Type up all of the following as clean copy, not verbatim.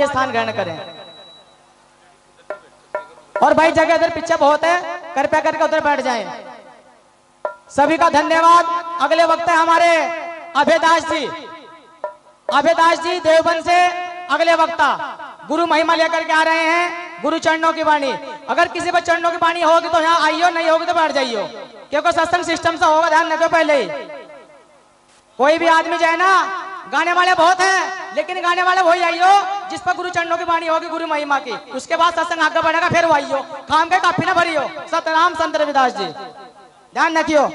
स्थान ग्रहण करें। और भाई जगह इधर पीछे बहुत है, कृपया करके उधर बैठ जाएं। सभी का धन्यवाद। अगले वक्त है हमारे अभयदास जी। अभयदास जी देवबंद से अगले वक्ता गुरु महिमा लेकर के आ रहे हैं, गुरु चरणों की वाणी। अगर किसी पर चरणों की वाणी होगी तो यहाँ आइयो, नहीं होगी तो बैठ जाइयो, क्योंकि सत्संग सिस्टम से होगा, ध्यान रखो। पहले ही कोई भी आदमी जाए ना, गाने वाले बहुत हैं, लेकिन गाने वाले वही आइयो जिस पर गुरु चरणों की वाणी होगी, गुरु महिमा की। उसके बाद सत्संग आगे बढ़ेगा, फिर वो आइयो, खाम के काफी ना भरियो। सतनाम संत रविदास जी, ध्यान रखियो।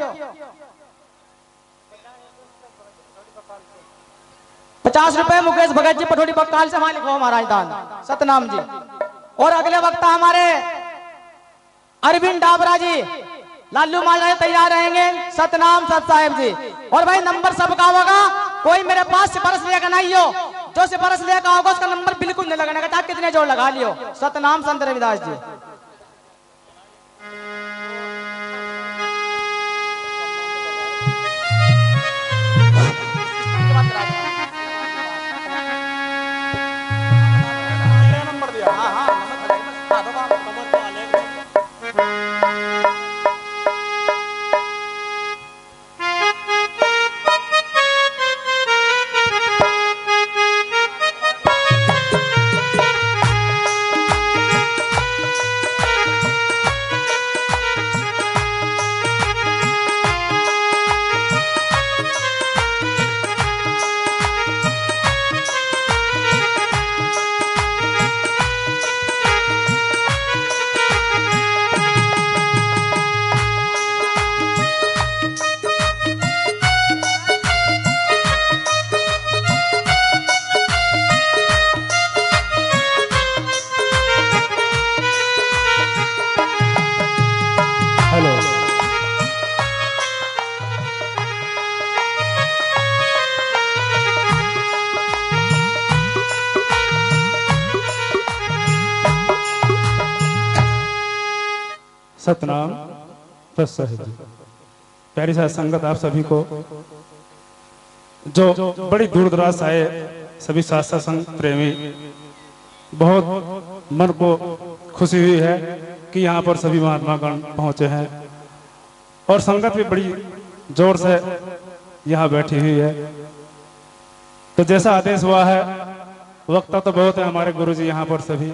50 रुपए मुकेश भगत जी पटोरी बक्काल से वहां लिखो महाराज दान, सतनाम जी। और अगले वक्ता हमारे अरविंद डाबरा जी, लालू माला तैयार रहेंगे, सतनाम सत साहेब जी। और भाई नंबर सबका होगा, कोई मेरे पास सिफारिश लेकर नहीं हो, जो सिफारिश लेकर होगा उसका नंबर बिल्कुल नहीं लगाने का, चाहे कितने जोड़ लगा लियो। सतनाम संत रविदास जी। सतनाम प्यारी साथ संगत, आप सभी को जो बड़ी दूर दराज से आए सभी साथ संग प्रेमी, बहुत मन को खुशी हुई है कि यहाँ पर सभी महात्मा गण पहुंचे हैं और संगत भी बड़ी जोर से यहाँ बैठी हुई है। तो जैसा आदेश हुआ है, वक्ता तो बहुत है हमारे गुरुजी यहाँ पर सभी,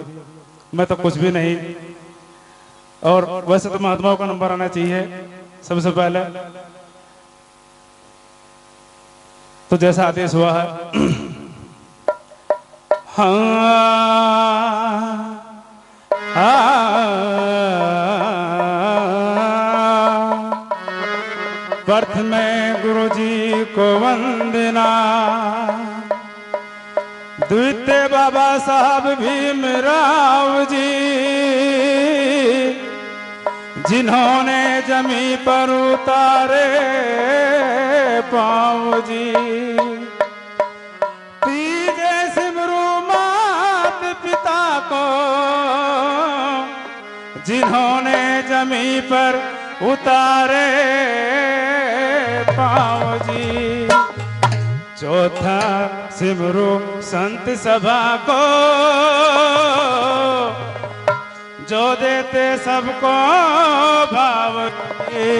मैं तो कुछ भी नहीं। और वैसे तो महात्माओं का नंबर आना चाहिए सबसे पहले, तो जैसा आदेश हुआ है। प्रथम गुरुजी को वंदना, द्वितीय बाबा साहब भीमराव जी, जिन्होंने जमी पर उतारे पाँव जी। तीजे सिमरू मात पिता को, जिन्होंने जमी पर उतारे पाँव जी। चौथा सिमरू संत सभा को, जो देते सबको भाव के।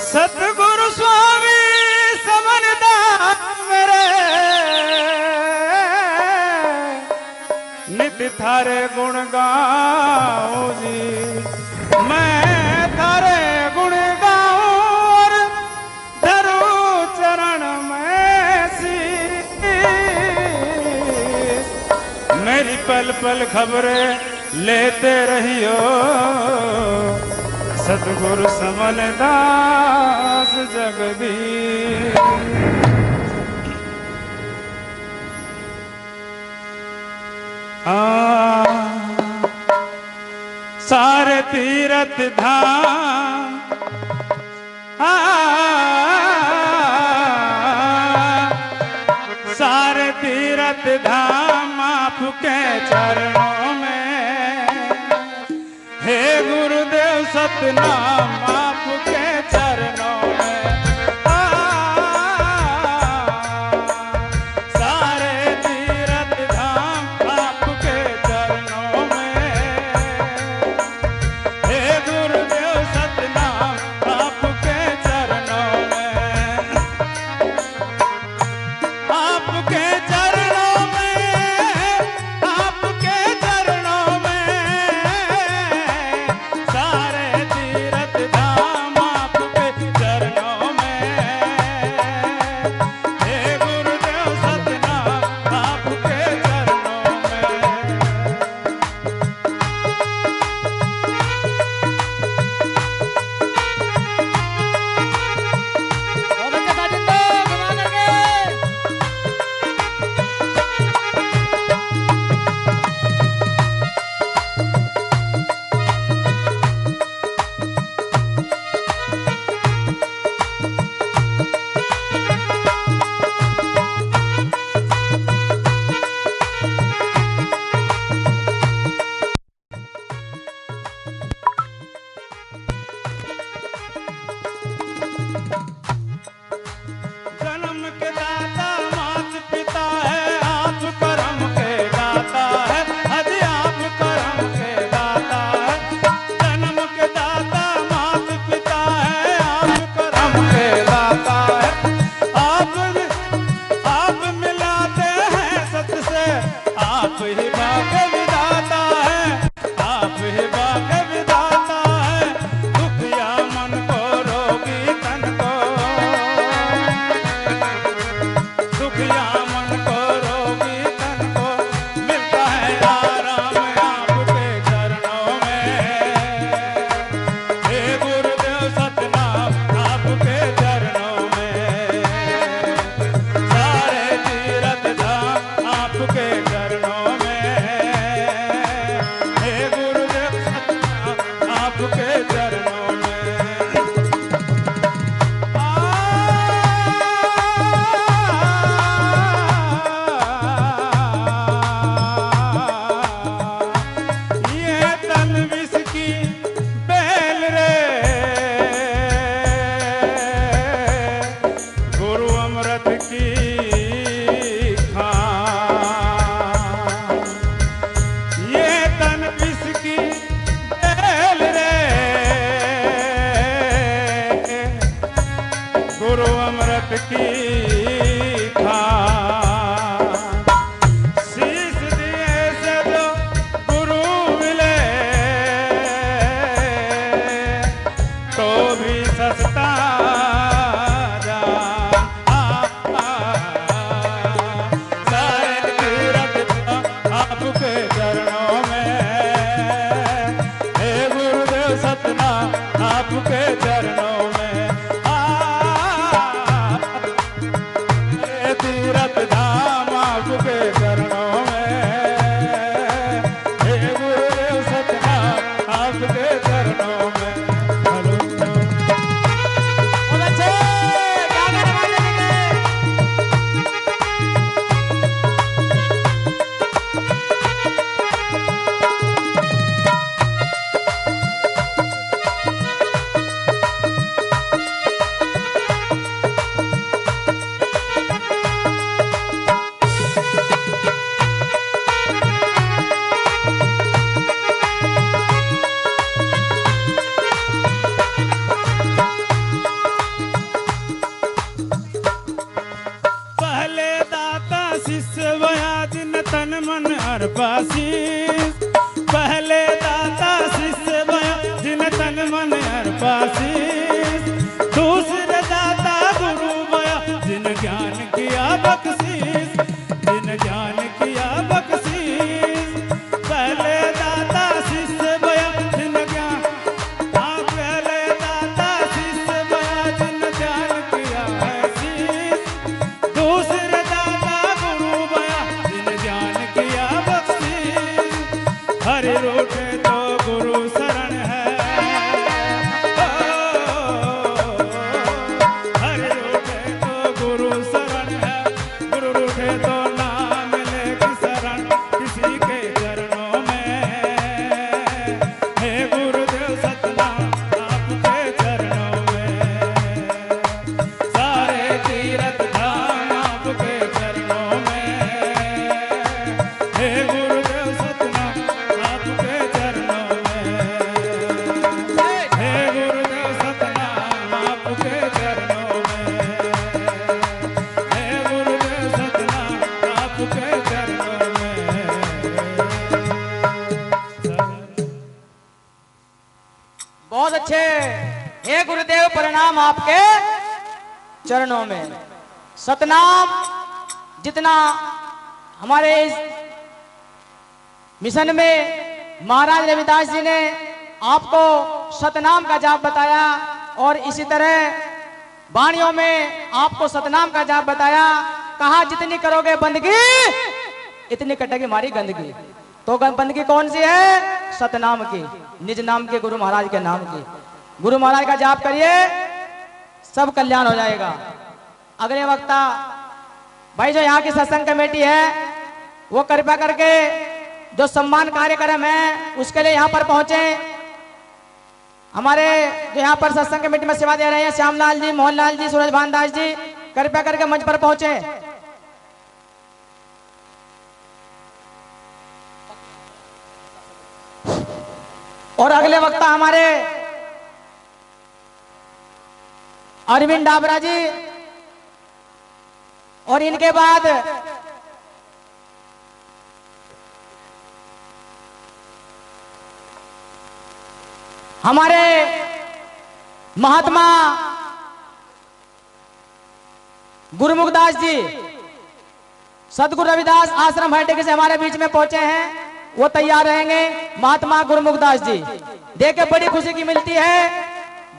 सतगुरु स्वामी समरदास मेरे, नित थारे गुण गाऊं जी। मैं थारे गुण गाऊं और धरूं चरण में सी। मेरी पल पल खबरें लेते रहियो, सतगुरु समलदास जगदीश। सारे तीरथ धाम, सारे तीरथ धाम आपके चरणों में। हे गुरुदेव सतनाम आपके चरणों में। सारे तीरथ धाम ही भाग्य विधाता है, आप ही भाग्य विधाता है। दुखिया मन को रोगी तन को, दुखिया मन को रोगी तन को मिलता है आराम आपके चरणों में। हे गुरुदेव सतनाम आपके चरणों में, सारे तीरथ धाम आपके चरणों में। हे गुरुदेव सतनाम आपके चरणों में। ये तन विष की बेल रे, गुरु अमृत की खान। ये तन विष की बेल रे, गुरु अमृत की खान। शीश दिए से जो गुरु मिले, तो भी सस्ता जान। सारे तीरथ आपके चरणों में। हे गुरुदेव सतनाम आपके चरणों में। हे तीरथ धाम आपके चरणों में। हे गुरुदेव सतनाम आपके चरणों में। हेलो बहुत अच्छे, क्या गाने बजेंगे? पहले दाता शिष्य बया जिन तन मन अर्पाशीष। पहले दाता शिष्य बया जिन तन मन अर्पाशीष। दूसरे दाता गुरु बया जिन ज्ञान किया बख्शीश, जिन ज्ञान किया बख्शीश। पहले दाता शिष्य बया जिन ज्ञान, हाँ पहले दाता शिष्य बया जिन ज्ञान किया बख्शीश। दूसरे दाता गुरु बया जिन ज्ञान किया बख्शीश। हरि रूठे तो गुरु शरण है, हरि रूठे तो गुरु शरण है। गुरु रूठे तो ना मिले की शरण किसी के चरणों में। हे गुरुदेव सतनाम आपके चरणों में। सारे तीरथ धाम आपके चरणों में। हे गुरुदेव सतनाम आपके चरणों में। हे गुरुदेव सतनाम आपके चरणों में। हे गुरुदेव सतनाम आपके चरणों में। बहुत अच्छे। हे गुरुदेव प्रणाम आपके चरणों में। सतनाम जितना हमारे इस मिशन में महाराज रविदास जी ने आपको सतनाम का जाप बताया, और इसी तरह वाणियों में आपको सतनाम का जाप बताया। कहा जितनी करोगे बंदगी इतनी कटेगी हमारी गंदगी। तो बंदगी कौन सी है? सतनाम की, निज नाम के, गुरु महाराज के नाम की। गुरु महाराज का जाप करिए, सब कल्याण हो जाएगा। अगले वक्ता भाई जो यहाँ की सत्संग कमेटी है, वो कृपया करके जो सम्मान कार्यक्रम है उसके लिए यहाँ पर पहुंचे। हमारे जो यहाँ पर सत्संग कमेटी में सेवा दे रहे हैं श्यामलाल जी, मोहनलाल जी, सूरज भान दास जी, कृपया करके मंच पर पहुंचे। और अगले वक्ता हमारे अरविंद डाबरा जी, और इनके बाद हमारे महात्मा गुरुमुखदास जी सदगुरु रविदास आश्रम हरटेके से हमारे बीच में पहुंचे हैं, वो तैयार रहेंगे। महात्मा गुरुमुखदास जी देख के बड़ी खुशी की मिलती है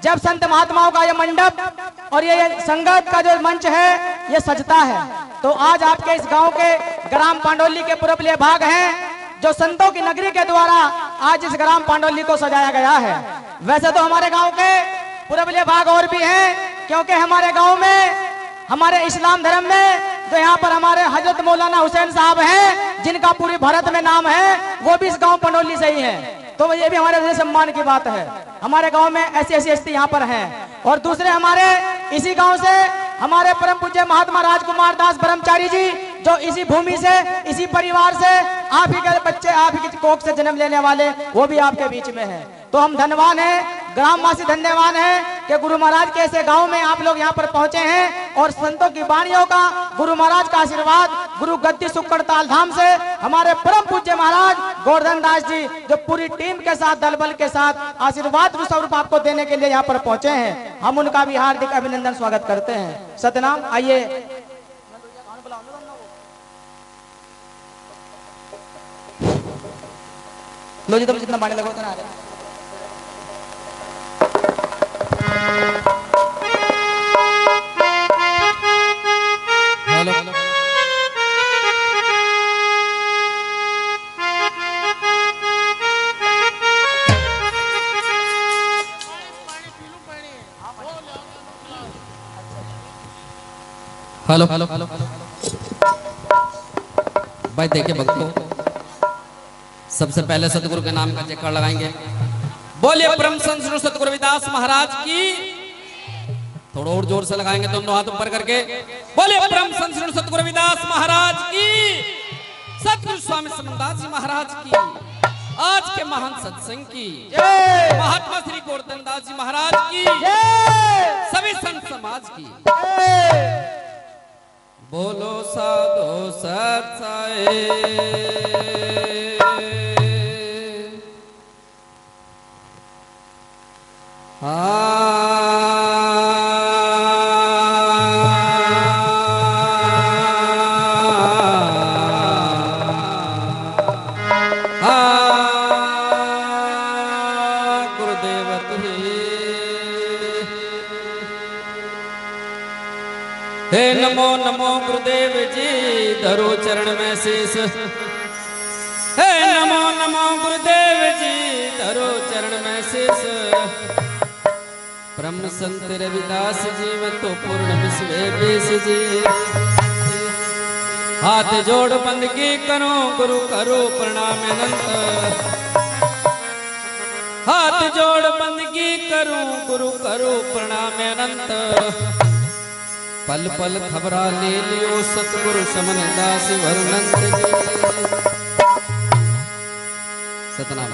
जब संत महात्माओं का ये मंडप और ये संगत का जो मंच है ये सजता है। तो आज आपके इस गांव के ग्राम पांडोली के पूर्वलीय भाग हैं जो संतों की नगरी के द्वारा आज इस ग्राम पांडोली को सजाया गया है। वैसे तो हमारे गांव के पूर्वलीय भाग और भी हैं, क्योंकि हमारे गांव में हमारे इस्लाम धर्म में जो यहाँ पर हमारे हजरत मौलाना हुसैन साहब हैं जिनका पूरी भारत में नाम है, वो भी इस गांव पंडोली से ही हैं। तो ये भी हमारे लिए सम्मान की बात है। हमारे गांव में ऐसी ऐसी हस्ती यहाँ पर हैं। और दूसरे हमारे इसी गांव से हमारे परम पूज्य महात्मा राजकुमार दास ब्रह्मचारी जी जो इसी भूमि से इसी परिवार से आप ही के बच्चे आप ही की कोख से जन्म लेने वाले, वो भी आपके बीच में है। तो हम धन्यवान हैं, ग्रामवासी धन्यवान हैं कि गुरु महाराज के ऐसे गांव में आप लोग यहाँ पर पहुंचे हैं और संतों की वाणियों का, गुरु महाराज का आशीर्वाद, गुरु गद्दी सुक्कड़ ताल धाम से हमारे परम पूज्य महाराज गोवर्धन दास जी जो पूरी टीम के साथ दल बल के साथ आशीर्वाद स्वरूप आपको देने के लिए यहाँ पर पहुंचे हैं। हम उनका भी हार्दिक अभिनंदन स्वागत करते हैं। सतनाम। आइए लो जी, तुम जितना पानी लगो उतना आ जाए। हेलो हेलो भाई देखिए भक्तों, सबसे पहले सतगुरु के नाम का जयकार लगाएंगे। बोलिए परम संत श्री सतगुरु रविदास महाराज की। थोड़ा और जोर से लगाएंगे दोनों हाथ ऊपर करके। बोलिए परम संत श्री सतगुरु रविदास महाराज की, सतगुरु स्वामी समनदास जी महाराज की, आज के महान सत्संग की, महात्मा श्री गोवर्धन दास जी महाराज की, सभी संत समाज की। बोलो साधो सत साई। गुरुदेव हे नमो नमो गुरुदेव जी, धरो चरण में शीस। हे नमो नमो गुरुदेव जी, धरो चरण में शीस। ब्रह्म संत रविदास जी में तो पूर्ण विश्व बेस जी। हाथ जोड़ बंदगी करो, गुरु करो प्रणाम अनंत। हाथ जोड़ बंदगी करो, गुरु करो प्रणाम अनंत। पल पल खबरा ले लियो सतगुरु समन दास वर्णंत जी। सतनाम।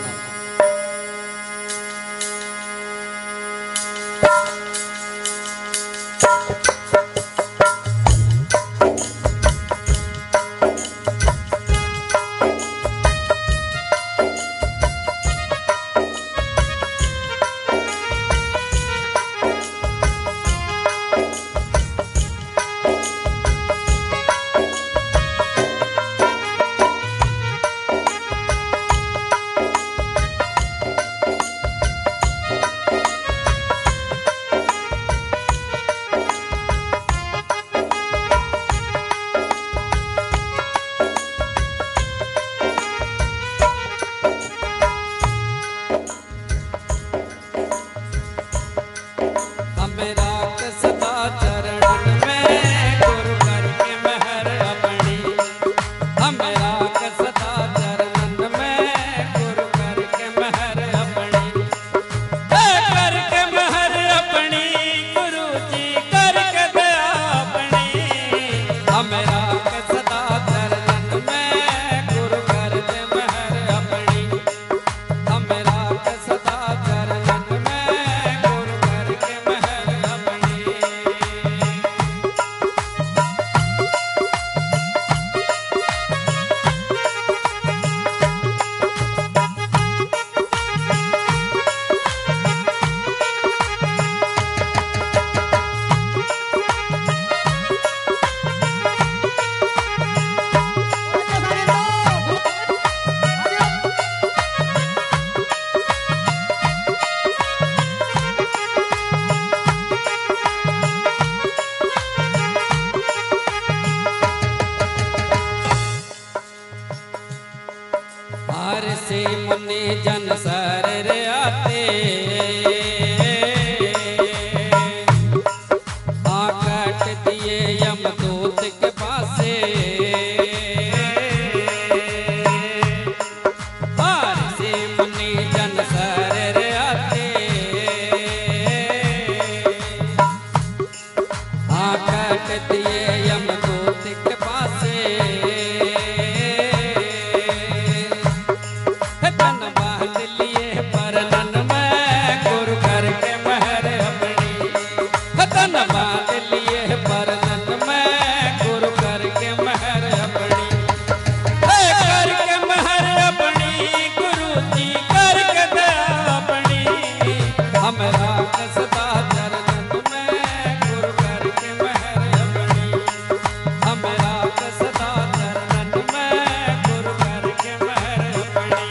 हार से मुनि जन सर आते आकट दिए यमदूत के पासे हार से मुनि जन सर आते आकट दिए यमदूत के पासे तन बांध लिए परनन में गुरु करके महर अपनी तन बांध लिए परनन में गुरु करके महर अपनी करके महर अपनी गुरु जी करके दया अपनी हमरा सदा चरणन में गुरु करके महर अपनी हमरा सदा चरणन में गुरु करके महर अपनी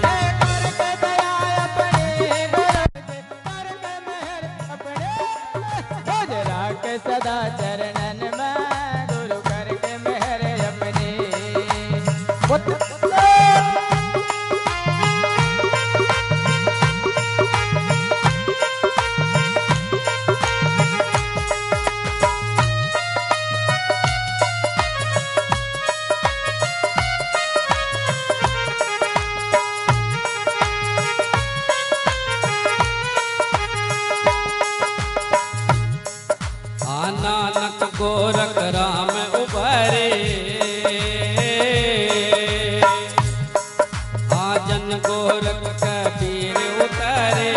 करके दया अपने करके मेहर अपने जरा के सदा चरणन में गुरु करके मेहर अपने नानक गोरख राम उबरे आजन गोरख कबीर उतरे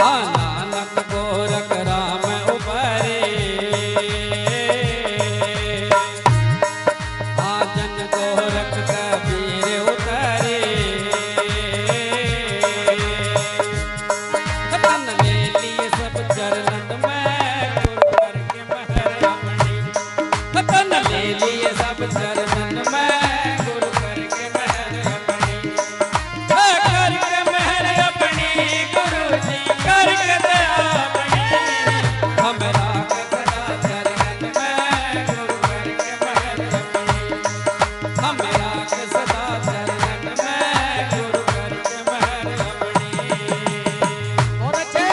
नानक गोरख राम उबरे आजन गोरख कबीर उतरे तन ले लिए सब चरणन में गुरु करके महर अपनी तन ले लिए सब चरणन में गुरु करके महर अपनी करके महर अपनी गुरु जी करके दया अपनी हमरा सदा चरणन में गुरु करके महर अपनी हमरा सदा चरणन में गुरु करके महर अपनी बहुत अच्छे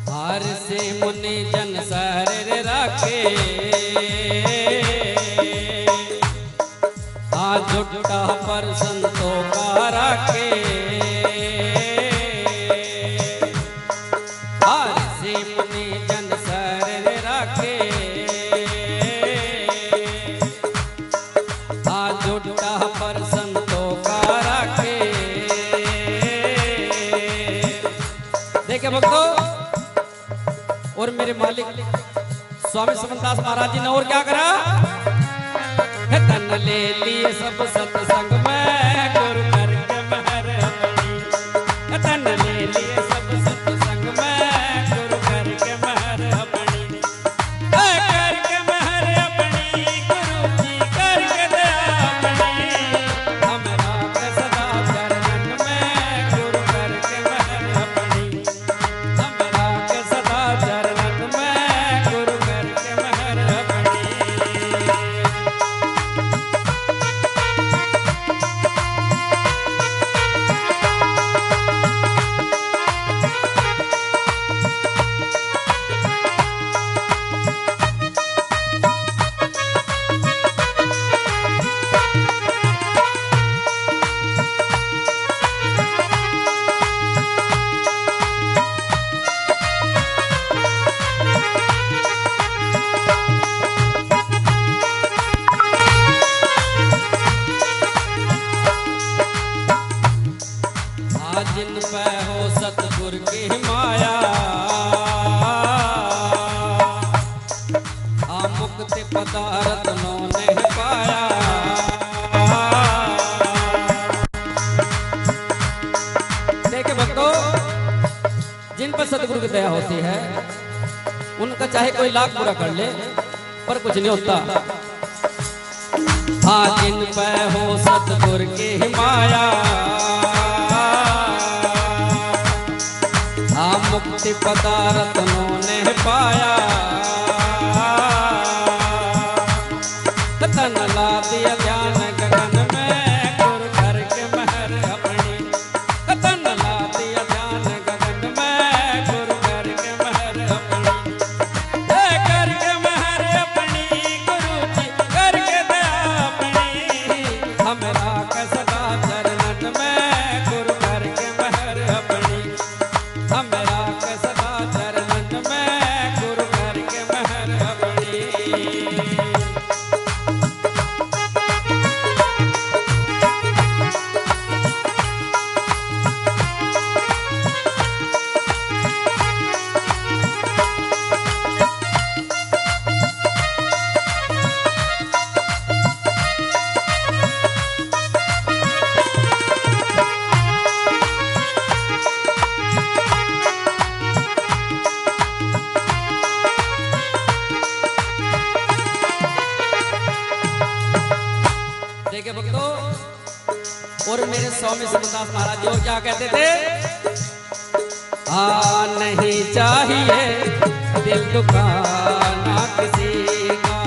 हार से मुनि जन सर राखे जुटा पर संतों का राखे हार से मुनि जन सर राखे जुटा पर संतों का राखे देखे भक्तों और मेरे मालिक स्वामी समनदास महाराज जी ने और क्या करा तन ले लिए सब सत्संग में गुरु करके महर अपनी तन ले लिए सब सत्संग में गुरु करके महर अपनी करके महर अपनी गुरु जी करके दया अपनी हमरा सदा चरणन में गुरु करके महर अपनी हमरा सदा चरणन में गुरु करके महर अपनी पदार्थ उन्होंने पाया। देखे भक्तों, जिन पर सतगुरु की दया होती है उनका चाहे कोई लाख बुरा कर ले पर कुछ नहीं होता। हाँ, जिन पे हो सतगुरु की माया, हाँ मुक्ति पदार्थ उन्होंने पाया। तन ला दिया ध्यान गगन में गुरु करके महर अपनी। तन ला दिया ध्यान गगन में गुरु करके महर अपनी। करके महर अपनी गुरु जी करके दया अपनी। हमरा के सदा चरणन में गुरु करके महर अपनी। हमरा के सदा चरणन में गुरु करके महर अपनी। देखिए भक्तों, और मेरे स्वामी समदास महाराज जी और क्या कहते थे? नहीं चाहिए दिल दुखाना किसी का,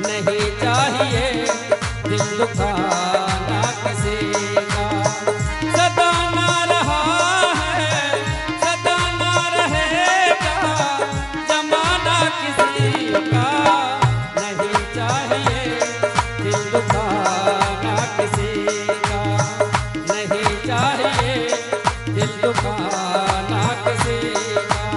नहीं चाहिए दिल दुखाना किसी का। सदा ना रहा है, सदा ना रहेगा जमाना किसी का। नहीं चाहिए दिल दुखाना किसी का, नहीं चाहिए दिल दुखाना किसी का।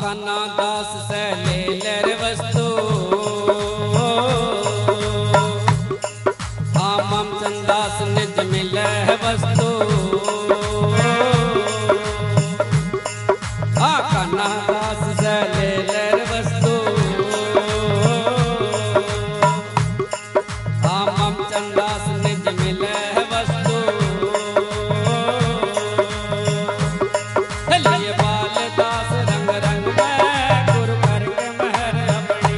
कान्हा दास से ले लर वस्तु, मम चंदास निज मिले वस्तु। कान्हा दास से ले लर वस्तु, मम चंदास निज मिले वस्तु। लिए बाल दास रंग रंग में गुरु करके महर अपनी।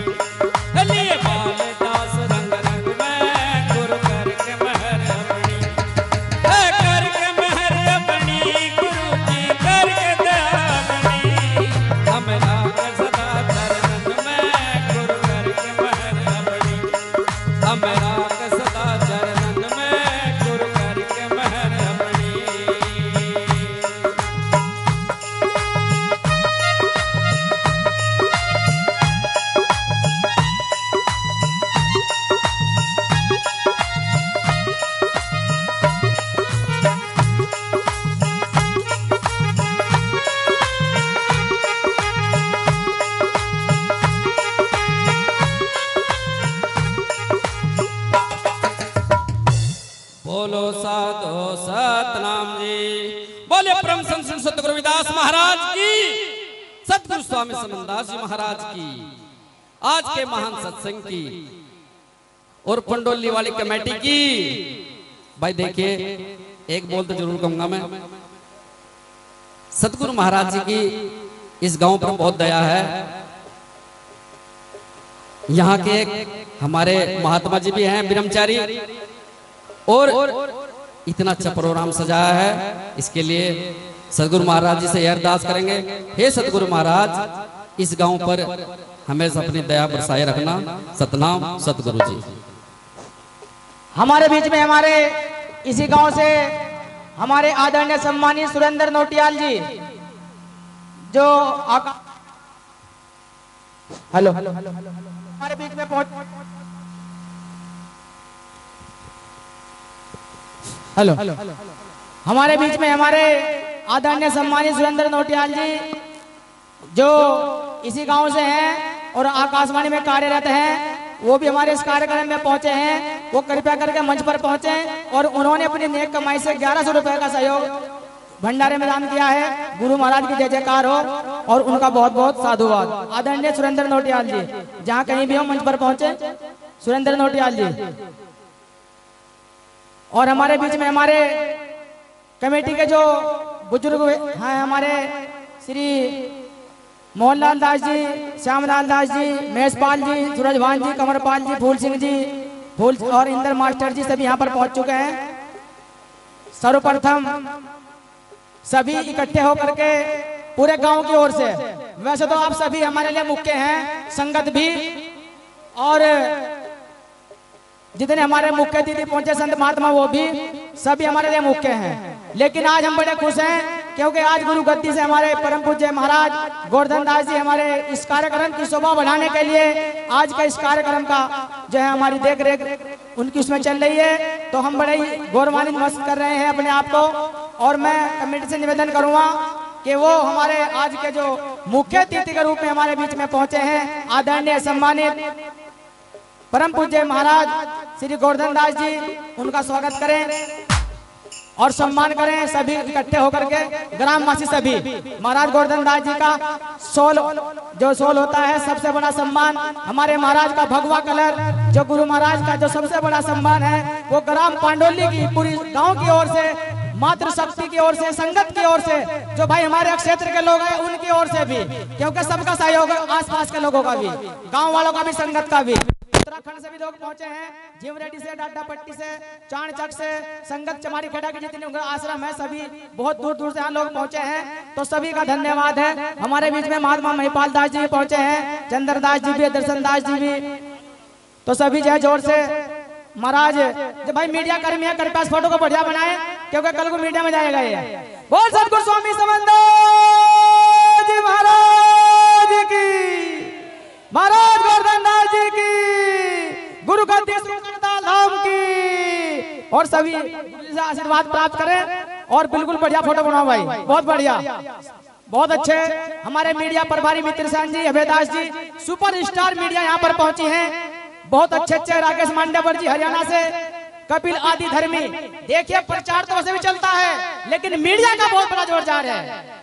लिए बाल दास रंग रंग में गुरु करके महर अपनी। करके महर अपनी गुरु जी करके दया अपनी। हमरा के सदा चरणन में गुरु करके महर अपनी। हमरा के सदा चरणन में गुरु करके महर अपनी। बोलो साधो सतनाम जी, बोले परम संत सतगुरु रविदास महाराज की, सतगुरु स्वामी समदास जी महाराज की, आज के महान सत्संग की और पंडोली वाली कमेटी की। भाई देखिए, एक बोल तो जरूर कहूंगा मैं, सतगुरु महाराज जी की इस गांव पर बहुत दया है। यहाँ के एक हमारे महात्मा जी भी हैं ब्रह्मचारी, और इतना अच्छा प्रोग्राम सजाया है, इसके लिए सतगुरु महाराज जी से यह अरदास करेंगे, हे सतगुरु महाराज इस गांव पर हमेशा अपनी दया बरसाए रखना। सतनाम सतगुरु जी। हमारे बीच में हमारे इसी गांव से हमारे आदरणीय सम्मानित सुरेंद्र नोटियाल जी जो हेलो हमारे बीच में पहुंच हेलो हमारे बीच में हमारे आदरणीय सम्मानित सुरेंद्र नोटियाल जी जो इसी गांव से हैं और आकाशवाणी में कार्यरत हैं, वो भी हमारे इस कार्यक्रम में पहुंचे हैं। वो कृपया करके मंच पर पहुंचे और उन्होंने अपनी नेक कमाई से 1100 रुपए का सहयोग भंडारे में दान किया है। गुरु महाराज की जय जयकार हो और उनका बहुत बहुत साधुवाद। आदरणीय सुरेंद्र नोटियाल जी जहाँ कहीं भी हो मंच पर पहुंचे, सुरेंद्र नोटियाल जी। और हमारे बीच में हमारे कमेटी के जो बुजुर्ग हैं, हमारे श्री मोहनलाल दास जी, श्यामलाल दास जी, महेशपाल जी, सूरजभान जी, कमरपाल जी, फूल सिंह जी, फूल और इंद्र मास्टर जी सभी यहाँ पर पहुंच चुके हैं। सर्वप्रथम सभी इकट्ठे होकर के पूरे गांव की ओर से, वैसे तो आप सभी हमारे लिए मुख्य हैं, संगत भी और जितने हमारे मुख्य अतिथि पहुंचे संत महात्मा वो भी सभी हमारे लिए मुख्य हैं। लेकिन आज हम बड़े खुश हैं क्योंकि आज गुरु गद्दी से हमारे परम पूज्य महाराज गोवर्धन दास जी हमारे इस कार्यक्रम की शोभा बढ़ाने के लिए आज का इस कार्यक्रम का जो है हमारी देख रेख उनकी उसमें चल रही है, तो हम बड़े ही गौरवान्वित महसूस कर रहे हैं अपने आप को। और मैं कमेटी से निवेदन करूंगा कि वो हमारे आज के जो मुख्य अतिथि के रूप में हमारे बीच में पहुंचे हैं, आदरणीय सम्मानित परम पूज्य महाराज श्री गोवर्धन दास जी, उनका स्वागत करें और सम्मान करें सभी इकट्ठे होकर के ग्रामवासी सभी। महाराज गोवर्धन दास जी का सोल होता है सबसे बड़ा सम्मान, हमारे महाराज का भगवा कलर जो गुरु महाराज का जो सबसे बड़ा सम्मान है वो ग्राम पांडोली की पूरी गांव की ओर से, मातृ शक्ति की ओर से, संगत की ओर से, जो भाई हमारे क्षेत्र के लोग हैं उनकी ओर से भी, क्योंकि सबका सहयोग है, आसपास के लोगों का भी, गाँव वालों का भी, संगत का भी। उत्तराखंड से भी लोग पहुंचे हैं, जीवरेड्डी से, डाडा पट्टी से, चाणचक से, संगत चमारी खेड़ा के जितने आश्रम है सभी बहुत दूर दूर से यहाँ लोग पहुंचे हैं, तो सभी का धन्यवाद है। हमारे बीच में महात्मा महिपाल दास जी भी पहुंचे हैं, चंद्र दास जी भी, दर्शन दास जी भी, तो सभी जय जोर से। महाराज जब भाई मीडिया कर्मी है कृपया फोटो को बढ़िया बनाए क्योंकि कल को मीडिया में जाएगा ये। बोल सतगुरु स्वामी समंदर जी महाराज की, महाराज गोवर्धन दास जी की, गुरु गद्दी धाम की, और सभी से आशीर्वाद प्राप्त करें और बिल्कुल बढ़िया फोटो बनाओ भाई, बहुत बढ़िया, बहुत अच्छे। हमारे मीडिया प्रभारी मित्र सेन जी, अभयदास जी, सुपरस्टार मीडिया यहाँ पर पहुंची हैं, बहुत अच्छे अच्छे, राकेश मांडेवर जी हरियाणा से, कपिल आदि धर्मी। देखिए प्रचार तो वैसे भी चलता है लेकिन मीडिया का बहुत बड़ा जोर जार है।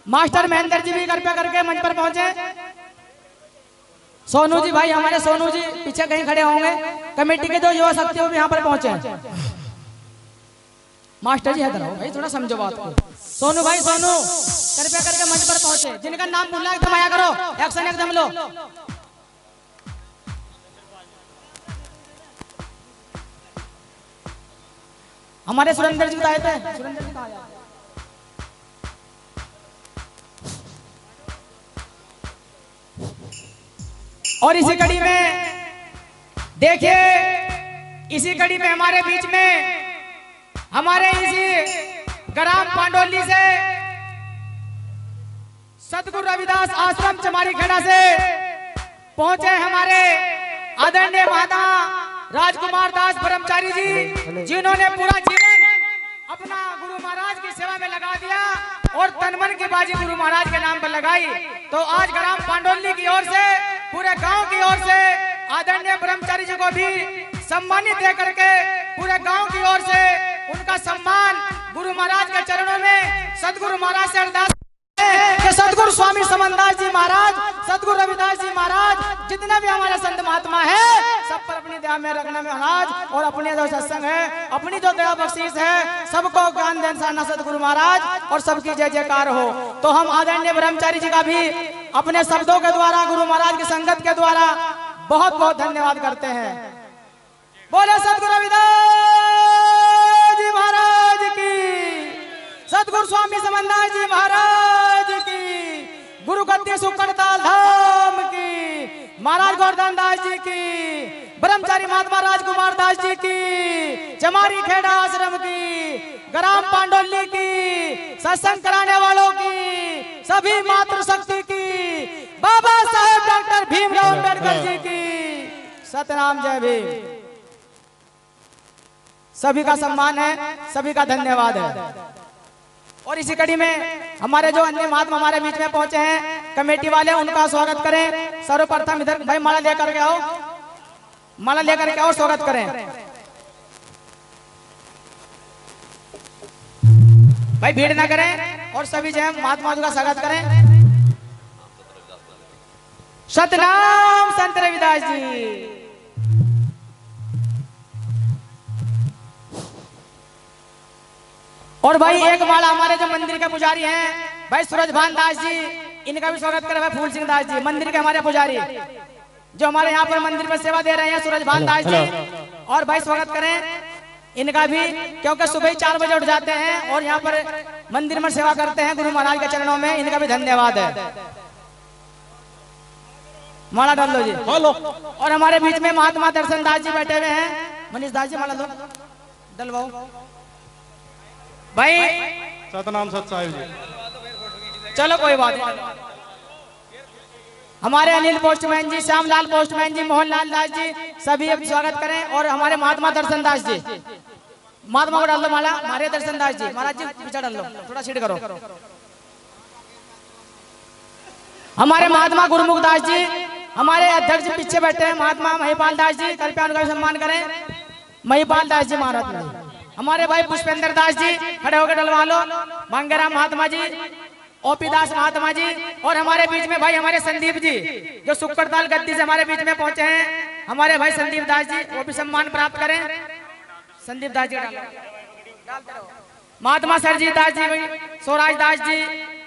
मास्टर महेंद्र जी भी कृपया करके मंच पर पहुंचे। सोनू जी भाई, हमारे सोनू जी पीछे कहीं खड़े होंगे, कमेटी के जो युवा शक्ति वो भी यहाँ पर पहुंचे। मास्टर जी इधर आओ भाई, थोड़ा समझो बात को। सोनू भाई, सोनू कृपया करके मंच पर पहुंचे, जिनका नाम भूलना एकदम आया करो, एक्शन एकदम लो। हमारे सुरेंद्र जी आए थे, सुरेंद्र जी आया। और इसी कड़ी में देखिए, इसी कड़ी में हमारे बीच में हमारे इसी ग्राम पांडोली से सतगुरु रविदास आश्रम चमारी खेड़ा से पहुंचे हमारे आदरणीय माता राजकुमार दास ब्रह्मचारी जी, जिन्होंने पूरा जीवन अपना गुरु महाराज की सेवा में लगा दिया और तनमन की बाजी गुरु महाराज के नाम पर लगाई। तो आज ग्राम पांडोली की ओर से, पूरे गांव की ओर से आदरणीय ब्रह्मचारी जी को भी सम्मानित दे करके पूरे गांव की ओर से उनका सम्मान गुरु महाराज के चरणों में सतगुरु महाराज से अरदास कि सतगुरु स्वामी समनदास जी महाराज, सतगुरु रविदास जी महाराज, जितने भी हमारे संत महात्मा है सब पर अपनी दया में रखना में महाराज, और अपने जो सत्संग है, अपनी जो दया बख्शीश है, सबको ज्ञान देन साना सतगुरु महाराज, और सबकी जय जयकार हो। तो हम आदरणीय ब्रह्मचारी जी का भी अपने शब्दों के द्वारा, गुरु महाराज की संगत के द्वारा बहुत बहुत धन्यवाद करते हैं। बोले सतगुरु रविदास जी महाराज की, सतगुरु स्वामी समन्दास जी महाराज की, गुरु गद्दी सुकड़ताल धाम की, महाराज गोवर्धन दास जी की, ब्रह्मचारी महात्मा राजकुमार दास जी की, चमारी खेड़ा आश्रम की, ग्राम पांडोली की, सत्संग कराने वालों की, सभी मातृशक्ति की, बाबा साहेब डॉक्टर भीमराव अम्बेडकर जी की, सतनाम जय भीम। सभी का सम्मान है, सभी का धन्यवाद है। और इसी कड़ी में हमारे जो अन्य महात्मा हमारे बीच में पहुंचे हैं, कमेटी वाले, उनका स्वागत करें। सर्वप्रथम इधर भाई माला लेकर के आओ, माला लेकर के आओ, स्वागत करें। भाई भीड़ ना करें और सभी जो है महात्मा का स्वागत करें। सतनाम संत रविदास जी। और भाई एक माला हमारे जो मंदिर के पुजारी हैं भाई सूरज भान दास जी, इनका भी स्वागत करें। भाई फूल सिंह दास जी मंदिर के हमारे पुजारी जो हमारे यहाँ पर मंदिर में सेवा दे रहे हैं, सूरज भान दास जी। और भाई स्वागत करें इनका भी, क्योंकि सुबह 4 बजे उठ जाते हैं और यहाँ पर मंदिर में सेवा करते हैं गुरु महाराज के चरणों में। इनका भी धन्यवाद है। माला डाल लो जी। और हमारे बीच में महात्मा दर्शन दास जी बैठे हुए हैं। मनीष दास जी माला लो, डलवाओ भाई। सतनाम सत साहिब जी। चलो कोई बात नहीं। हमारे अनिल पोस्टमैन जी, श्यामलाल पोस्टमैन जी, मोहनलाल दास जी, सभी अब स्वागत करें। और हमारे महात्मा दर्शन दास जी, महात्मा को डाल दो माला। हमारे दर्शन दास जी महाराज जी पीछे डाल लो, थोड़ा सीट करो। हमारे महात्मा गुरुमुख दास जी, हमारे अध्यक्ष जी पीछे बैठे हैं महात्मा महिपाल दास जी, कृपया उनका सम्मान करें। महिपाल दास जी महाराज। हमारे भाई पुष्पेंद्र दास जी खड़े होकर डलवा लो। मांगेराम महात्मा जी, ओपी दास महात्मा जी। और हमारे बीच में भाई हमारे संदीप जी जो सुक्कड़ताल गद्दी से हमारे बीच में पहुंचे हैं, हमारे भाई संदीप दास जी, वो भी सम्मान प्राप्त करें। संदीप दास जी महात्मा सरजीत दास जी, स्वराज दास जी,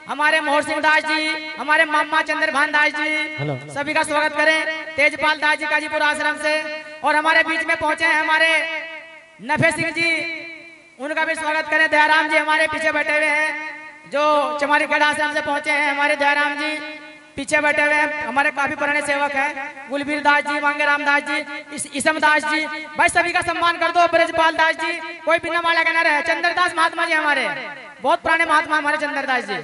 हमारे मोहर सिंह दास जी, हमारे मामा चंद्रभान दास जी, सभी का स्वागत करें। तेजपाल दास जी काजीपुर आश्रम से। और हमारे बीच में पहुंचे हैं हमारे नफे सिंह जी, उनका भी स्वागत करें। दयाराम जी हमारे पीछे बैठे हुए हैं जो चमारी खेड़ा आश्रम से पहुंचे हैं। हमारे दयाराम जी पीछे बैठे हुए हैं, हमारे काफी पुराने सेवक हैं। गुलबीर दास जी, मांगेराम दास जी, इसम दास जी, भाई सभी का सम्मान कर दो। ब्रजपाल दास जी, कोई बिना माला का न रहे। चंद्रदास महात्मा जी हमारे बहुत पुराने महात्मा हमारे चंद्रदास जी।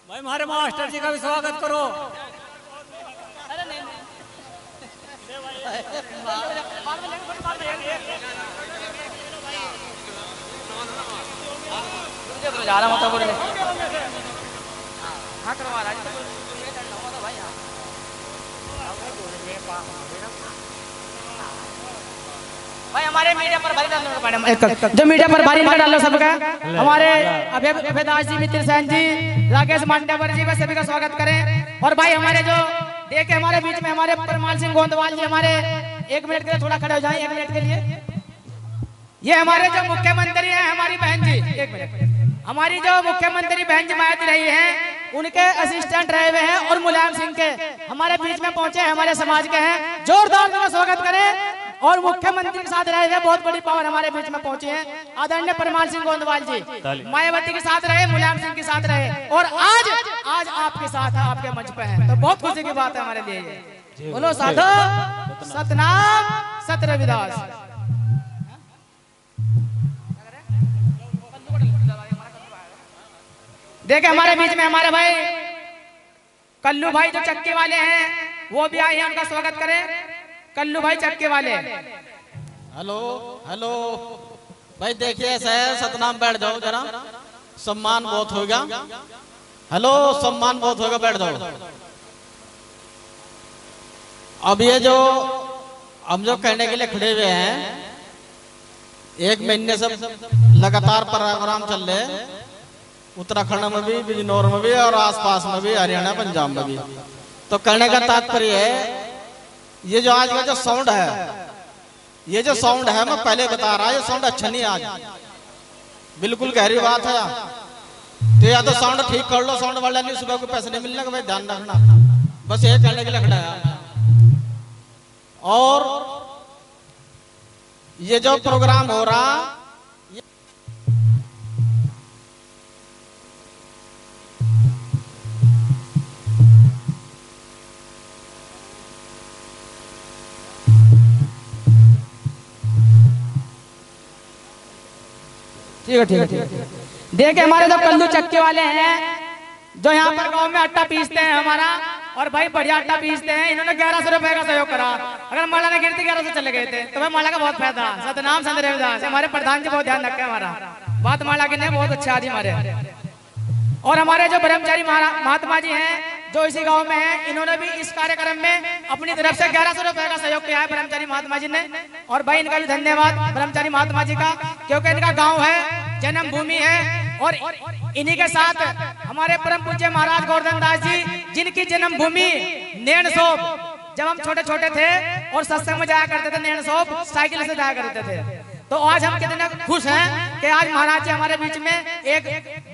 भाई हमारे मास्टर जी का भी स्वागत करो। जा रहा मतलब भाई हमारे मीडिया पर भारी डालो मैडम, जो मीडिया पर भारी डालो सबका। हमारे अभय दास जी, मित्र सैन जी, राकेश मांडेवर जी, सभी का स्वागत करें। और भाई हमारे जो देखे हमारे बीच में हमारे परमाल सिंह गोंदवाल जी, हमारे 1 मिनट के लिए थोड़ा खड़े हो जाए, 1 मिनट के लिए। ये हमारे जो मुख्यमंत्री हैं हमारी बहन जी, 1 मिनट, हमारी जो मुख्यमंत्री बहन जी मायावती रही हैं, उनके असिस्टेंट रहे हुए हैं। और मुलायम सिंह के हमारे बीच में पहुंचे हैं, हमारे समाज के हैं। जोरदार से स्वागत करें। और मुख्यमंत्री के साथ रहे हुए बहुत बड़ी पावर हमारे बीच में पहुंचे हैं आदरणीय परमाल सिंह गोंदवाल जी, मायावती के साथ रहे, मुलायम सिंह के साथ रहे, और आज आपके साथ है, आपके मंच पे है, तो बहुत खुशी की बात है हमारे लिए। बोलो साधु सतनाम सत रविदास। देखे हमारे बीच में हमारे भाई कल्लू भाई जो चक्के वाले हैं वो भी आए हैं, उनका स्वागत करें। कल्लू भाई चक्के वाले। हेलो हेलो भाई, देखिए ऐसा है, सतनाम बैठ जाओ जरा, सम्मान बहुत होगा। हेलो सम्मान बहुत होगा, बैठ जाओ। अब ये जो हम जो कहने के लिए खड़े हुए हैं, 1 महीने से लगातार प्रोग्राम चल रहे हैं, उत्तराखंड में भी, बिजनौर में भी, और आसपास में भी, हरियाणा पंजाब में भी। तो कहने का तात्पर्य है, ये जो आज का जो साउंड है, ये जो साउंड है, मैं पहले बता रहा, ये साउंड अच्छा नहीं आज, बिल्कुल गहरी बात है। तो या तो साउंड ठीक कर लो, साउंड वाले नहीं, सुबह को पैसे नहीं मिलने का भाई ध्यान रखना, बस ये कहने के लिए खड़ा है। और ये जो प्रोग्राम हो रहा, ठीक है ठीक है ठीक है। देखिए हमारे जो कल्लू चक्के वाले हैं जो यहाँ पर गांव में आटा पीसते हैं हमारा, और भाई बढ़िया आटा पीसते हैं, इन्होंने 1100 रुपए का सहयोग करा। अगर माला ने गिरती 1100 चले गए थे तो भाई माला का बहुत फायदा। सतनाम संत रविदास हमारे प्रधान जी बहुत ध्यान रखे हमारा बात, माला के ने बहुत अच्छा आदमी हमारे। और हमारे जो ब्रह्मचारी महात्मा जी हैं जो इसी गांव में हैं, इन्होंने भी इस कार्यक्रम में अपनी तरफ से 1100 रुपए का सहयोग किया है ब्रह्मचारी महात्मा जी ने। और भाई इनका भी धन्यवाद ब्रह्मचारी महात्मा जी का, क्योंकि इनका गांव है, जन्म भूमि है। और इन्हीं के साथ हमारे परम पूज्य महाराज गोवर्धन दास जी, जिनकी जन्म भूमि नैनसोप, जब हम छोटे छोटे थे और सत्संग में जाया करते थे नैनसोप, साइकिल से जाया करते थे। तो आज हम कितने खुश हैं कि आज महाराज जी हमारे बीच में एक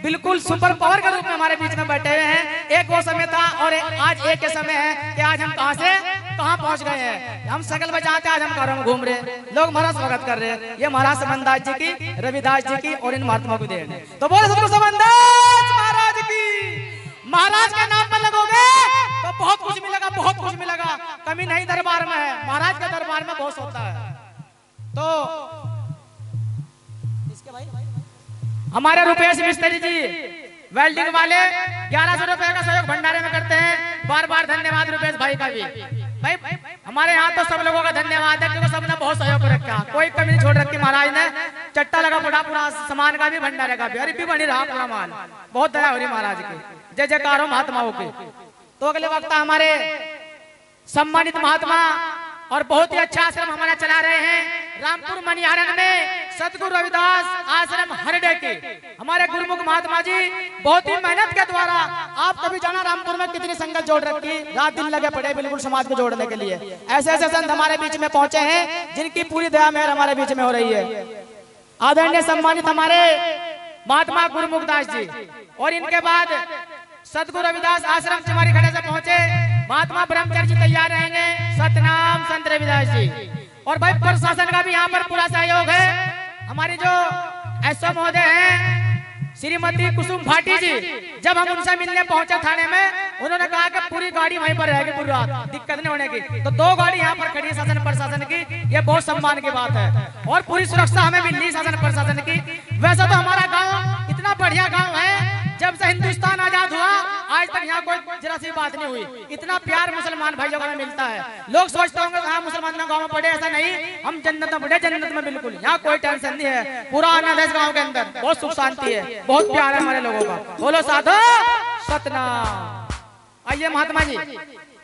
बिल्कुल सुपर पावर के रूप में हमारे बीच में बैठे हुए हैं। एक वो समय था और आज एक के समय है कि आज हम कहां से कहां पहुंच गए हैं। हम सकल बजाते आज हम घरों में घूम रहे हैं, लोग हमारा स्वागत कर रहे हैं। ये महाराज समनदास जी की, रविदास जी की और इन महात्मा को देन। तो बोले सतगुरु समनदास महाराज की। महाराज के नाम पर लगोगे तो बहुत कुछ मिलेगा, बहुत कुछ मिलेगा। कमी नहीं दरबार में है, महाराज के दरबार में बहुत होता है। तो हमारे रुपेश मिस्त्री जी वेल्डिंग वाले 1100 रुपए का सहयोग भंडारे में करते हैं। बार बार धन्यवाद रुपेश भाई का भी। भाई हमारे यहाँ तो सब लोगों का धन्यवाद है, क्योंकि सबने बहुत सहयोग रखा, कोई कमी नहीं छोड़ रखी। महाराज ने चट्टा लगा पड़ा पूरा सामान का भी, भंडारे का भी, अरे भी बनी रहा पूरा माल। बहुत दया हो रही महाराज की, जय जयकार हो महात्माओं की। तो अगले वक्त हमारे सम्मानित महात्मा और बहुत ही अच्छा आश्रम हमारा चला रहे हैं रामपुर मनिहारन में सतगुरु रविदास आश्रम हरडे के हमारे गुरुमुख महात्मा जी बहुत ही मेहनत के द्वारा, आप कभी जाना रामपुर में कितनी संगत जोड़ रखी, रात दिन लगे पड़े बिल्कुल समाज को जोड़ने के लिए। ऐसे ऐसे संत हमारे बीच में पहुंचे हैं जिनकी पूरी दया मेहर हमारे बीच में हो रही है। आदरणीय सम्मानित हमारे महात्मा गुरुमुख दास जी, और इनके बाद सतगुरु रविदास आश्रम चिमारी खड़े से पहुंचे महात्मा ब्रह्मचारी जी तैयार रहेंगे, सतनाम संत रविदास जी। और भाई प्रशासन का भी यहाँ पर पूरा सहयोग है। हमारी जो एसओ महोदय हैं श्रीमती कुसुम भाटी जी, जब हम उनसे मिलने पहुंचे थाने में, उन्होंने कहा कि पूरी गाड़ी वहीं पर रहेगी पूरी रात, दिक्कत नहीं होने की। तो 2 गाड़ी यहाँ पर खड़ी है शासन प्रशासन की, ये बहुत सम्मान की बात है। और पूरी सुरक्षा हमें मिल रही शासन प्रशासन की। वैसे तो हमारा गाँव इतना बढ़िया गाँव है, जब से हिंदुस्तान आजाद हुआ आज तक यहाँ कोई जरा सी बात नहीं हुई। इतना प्यार मुसलमान भाइयों का मिलता है। लोग सोचते होंगे हाँ मुसलमान गाँव में पड़े, ऐसा नहीं, हम जन्नत में पड़े, जन्नत में बिल्कुल। यहाँ कोई टेंशन नहीं है, पूरा आनंद है इस गाँव के अंदर, बहुत सुख शांति है, बहुत प्यार है हमारे लोगों का। बोलो साधु सतनाम। आइए महात्मा जी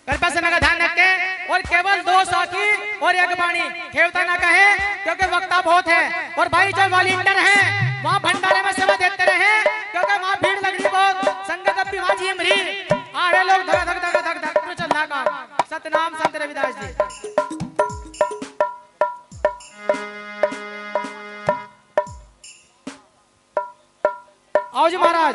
कृपया समय का ध्यान रखें, और केवल 2 साथी और 1 वाणी, खेवता ना कहे क्योंकि वक्ता बहुत है। और भाई जो वॉलंटियर हैं वहाँ भंडारे में सेवा देते रहे, क्योंकि वहाँ भीड़ लग रही बहुत, संगत अब भी वहाँ झीम रही, आ रहे लोग धक धक धक धक धक चल रहा काम। सतनाम संत रविदास जी। आओ जी महाराज।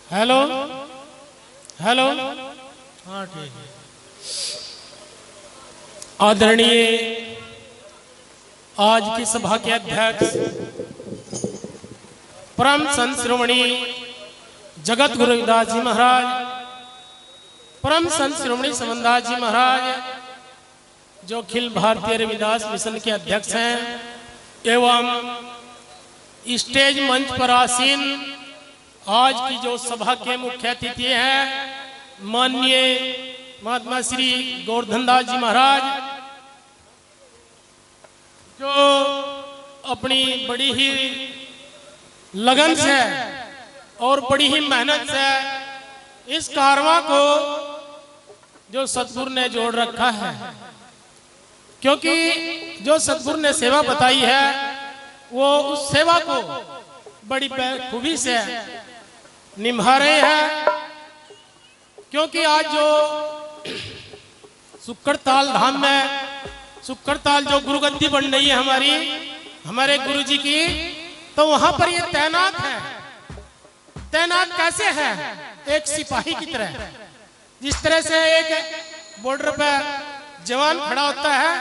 हेलो हेलो हाँ ठीक है। आदरणीय आज की सभा के अध्यक्ष परम संत श्रोमणी जगत गुरु रविदास जी महाराज, परम संत श्रोमणी समनदास जी महाराज, जो अखिल भारतीय रविदास मिशन के अध्यक्ष हैं, एवं स्टेज मंच पर आसीन आज की जो सभा के मुख्य अतिथि हैं माननीय महात्मा श्री गोवर्धन दास जी महाराज, जो अपनी बड़ी ही लगन से और बड़ी ही मेहनत से इस कारवां को जो सतगुरु ने जोड़ रखा है, क्योंकि जो सतगुरु ने सेवा बताई है वो उस सेवा को बड़ी खूबी से निभा रहे हैं। क्योंकि आज जो सुक्कड़ताल धाम में सुक्कड़ताल जो गुरुगद्दी बन रही है हमारे गुरु जी की, तो वहां पर ये तैनात है। तैनात कैसे है? एक सिपाही की तरह। जिस तरह से एक बॉर्डर पर जवान खड़ा होता है,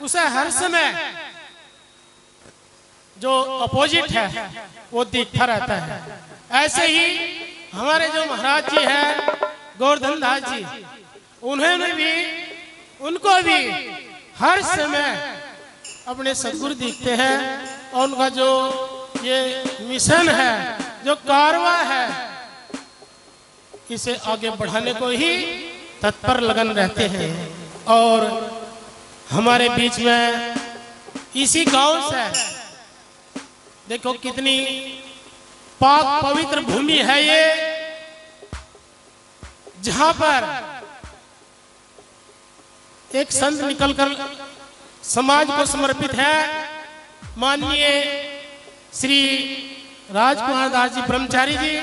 उसे हर समय जो अपोजिट है वो दिखता रहता है। ऐसे ही हमारे जो महाराज जी हैं गोवर्धन दास जी, उनको भी हर समय अपने सद्गुरु दिखते हैं। और उनका जो ये मिशन है, जो कारवा है, इसे आगे बढ़ाने को ही तत्पर लगन रहते हैं। और हमारे बीच में इसी गांव से देखो कितनी पाक पवित्र भूमि है ये, जहां पर एक संत निकलकर समाज को समर्पित है। माननीय श्री राजकुमार दास जी ब्रह्मचारी जी,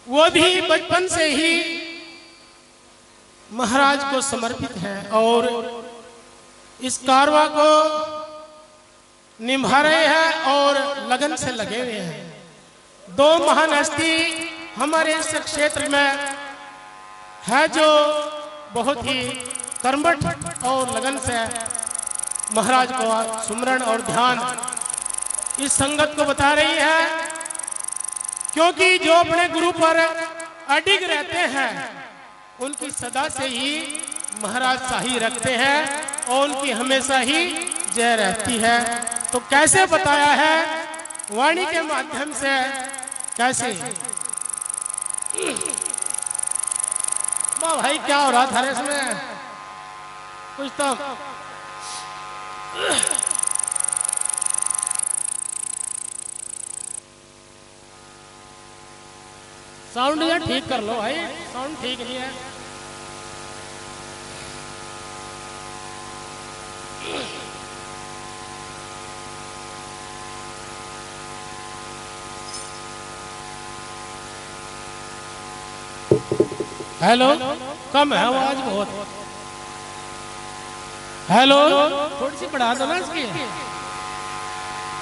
वो भी बचपन से ही महाराज को समर्पित है और इस कारवा को निभा रहे हैं और लगन से लगे हुए हैं। दो महान हस्ती हमारे इस क्षेत्र में है जो बहुत ही कर्मठ और लगन से महाराज को सुमरण और ध्यान इस संगत को बता रही है। क्योंकि जो अपने गुरु पर अडिग रहते हैं उनकी सदा से ही महाराज शाही रखते हैं और उनकी हमेशा ही जय रहती है। तो कैसे बताया है वाणी के माध्यम से, कैसे भाई क्या हो रहा था इसमें कुछ तो साउंड यार ठीक कर लो भाई, साउंड ठीक नहीं है। हेलो, कम है आवाज बहुत। हेलो, थोड़ी सी बढ़ा दो ना इसकी।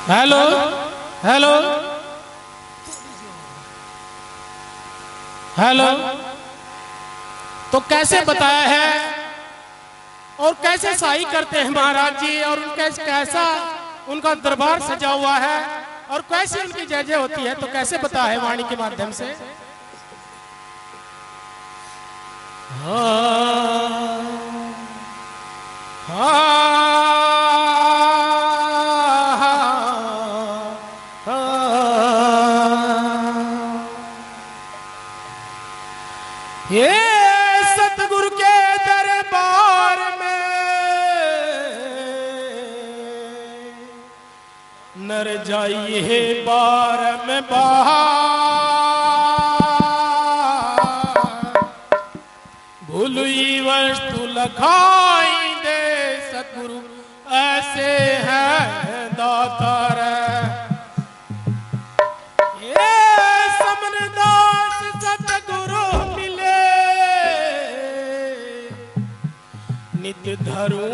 Hello hello hello. तो कैसे बताया है और कैसे शाही करते हैं महाराज जी, और कैसा उनका दरबार सजा हुआ है और कैसी उनकी जय जय होती है, तो कैसे बताया है वाणी के माध्यम से। ये सतगुरु के दरबार में नर जाइए बार में बाहर, भूलुई वस्तु लखाई दे सतगुरु ऐसे है दातार। ये समरदास सतगुरु मिले नित धरू